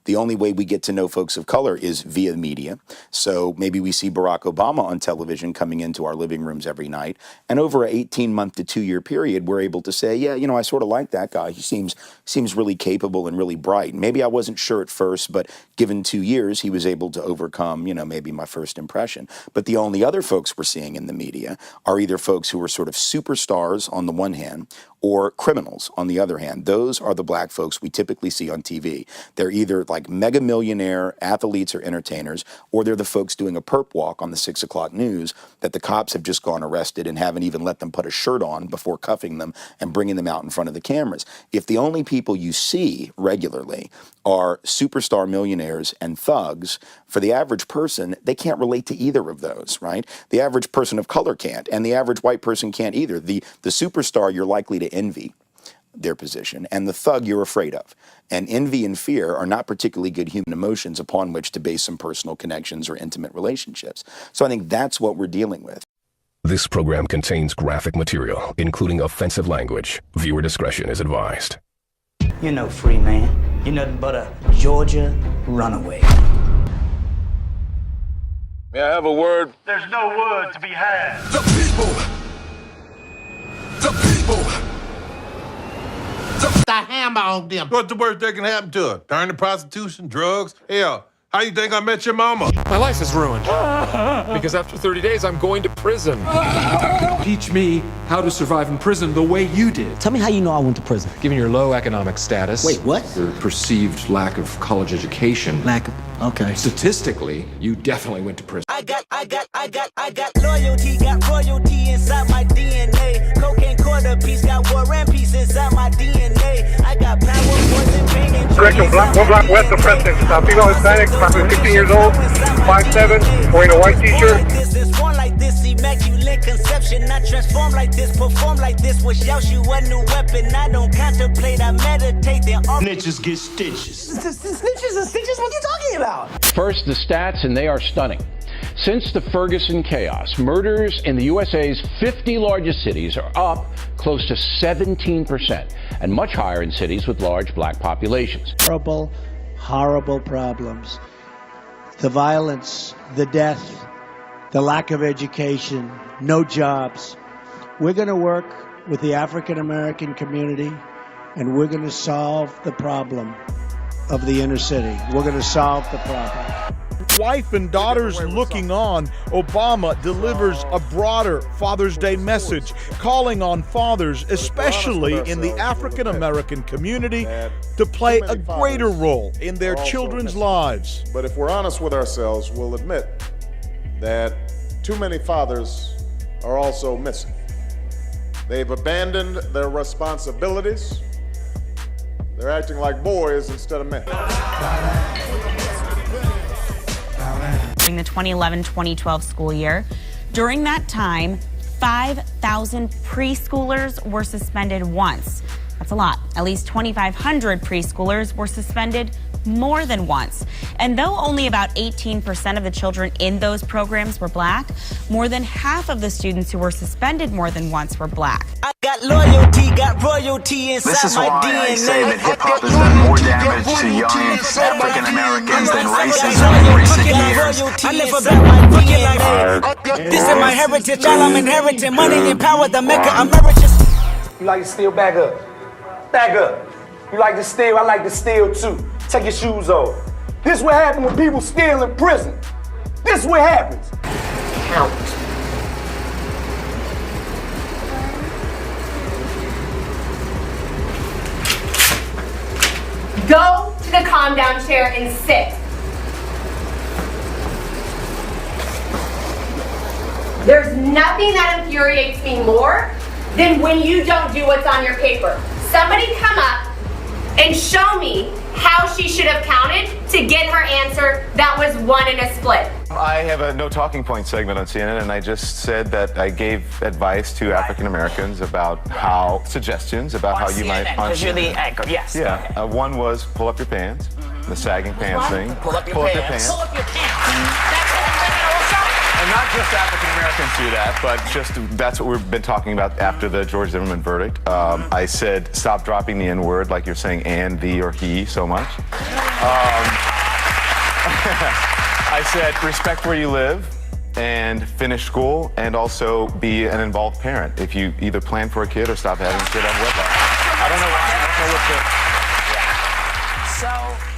The only way we get to know folks of color is via media. So maybe we see Barack Obama on television coming into our living rooms every night. And over an 18-month to 2-year period, we're able to say, yeah, I sort of like that guy. He seems really capable and really bright. Maybe I wasn't sure at first, but given 2 years, he was able to overcome, maybe my first impression. But the only other folks we're seeing in the media are either folks who are sort of superstars on the one hand, or criminals on the other hand. Those are the black folks we typically see on TV. They're either like mega millionaire athletes or entertainers, or they're the folks doing a perp walk on the 6 o'clock news that the cops have just gone arrested and haven't even let them put a shirt on before cuffing them and bringing them out in front of the cameras. If the only people you see regularly are superstar millionaires and thugs, for the average person, they can't relate to either of those, right? The average person of color can't, and the average white person can't either. The superstar, you're likely to envy their position, and the thug you're afraid of. And envy and fear are not particularly good human emotions upon which to base some personal connections or intimate relationships. So I think that's what we're dealing with. This program contains graphic material, including offensive language. Viewer discretion is advised. You're no free man. You're nothing but a Georgia runaway. May I have a word? There's no word to be had. The people. The hammer on them. What's the worst that can happen to her? Turn to prostitution, drugs? Hell, how you think I met your mama? My life is ruined. Because after 30 days, I'm going to prison. Teach me how to survive in prison the way you did. Tell me how you know I went to prison. Given your low economic status. Wait, what? Your perceived lack of college education. Okay. Statistically, you definitely went to prison. I got loyalty, got royalty inside my DNA. Cocaine quarter piece, got war and peace inside my DNA. I got power, poison, pain, and Correction, one block west of Preston. Female Hispanic, approximately 15 years old, 5'7", wearing a white t-shirt. This one like this, immaculate conception. Not transform like this, perform like this. Wish out you a new weapon. I don't contemplate, I meditate. Then all Snitches get stitches. Snitches and stitches? What are you talking about? First, the stats, and they are stunning. Since the Ferguson chaos, murders in the USA's 50 largest cities are up close to 17%, and much higher in cities with large black populations. Horrible problems. The violence, the death, the lack of education, no jobs. We're going to work with the African American community, and we're going to solve the problem of the inner city. We're going to solve the problem. Wife and daughters looking on, Obama delivers a broader Father's Day message, calling on fathers, especially in the African American community, to play a greater role in their children's lives. But if we're honest with ourselves, we'll admit that too many fathers are also missing. They've abandoned their responsibilities. They're acting like boys instead of men. During the 2011-2012 school year, during that time, 5,000 preschoolers were suspended once. That's a lot. At least 2,500 preschoolers were suspended more than once. And though only about 18% of the children in those programs were black, more than half of the students who were suspended more than once were black. I got loyalty, got royalty inside this is my why DNA. I say that hip-hop has done more damage to young African Americans than racism in recent years. I live about my DNA. This is my heritage, all I'm inheriting. Money and power, the maker emeritus. You like to steal? Back up. Back up. You like to steal? I like to steal too. Take your shoes off. This is what happens when people steal in prison. This is what happens. Count. Go to the calm down chair and sit. There's nothing that infuriates me more than when you don't do what's on your paper. Somebody come up and show me how she should have counted to get her answer that was 1 in a split. I have a no talking point segment on CNN, and I just said that I gave advice to African Americans about how, suggestions about how you might. Because you're the anchor, yes. Yeah, one was pull up your pants, the sagging pants thing. Pull up your pants. Pull up your pants. And not just African Americans do that, but just that's what we've been talking about after the George Zimmerman verdict. I said, stop dropping the N-word like you're saying and, the, or he so much. I said respect where you live and finish school and also be an involved parent. If you either plan for a kid or stop having a kid, I'm with that. I don't know what the... So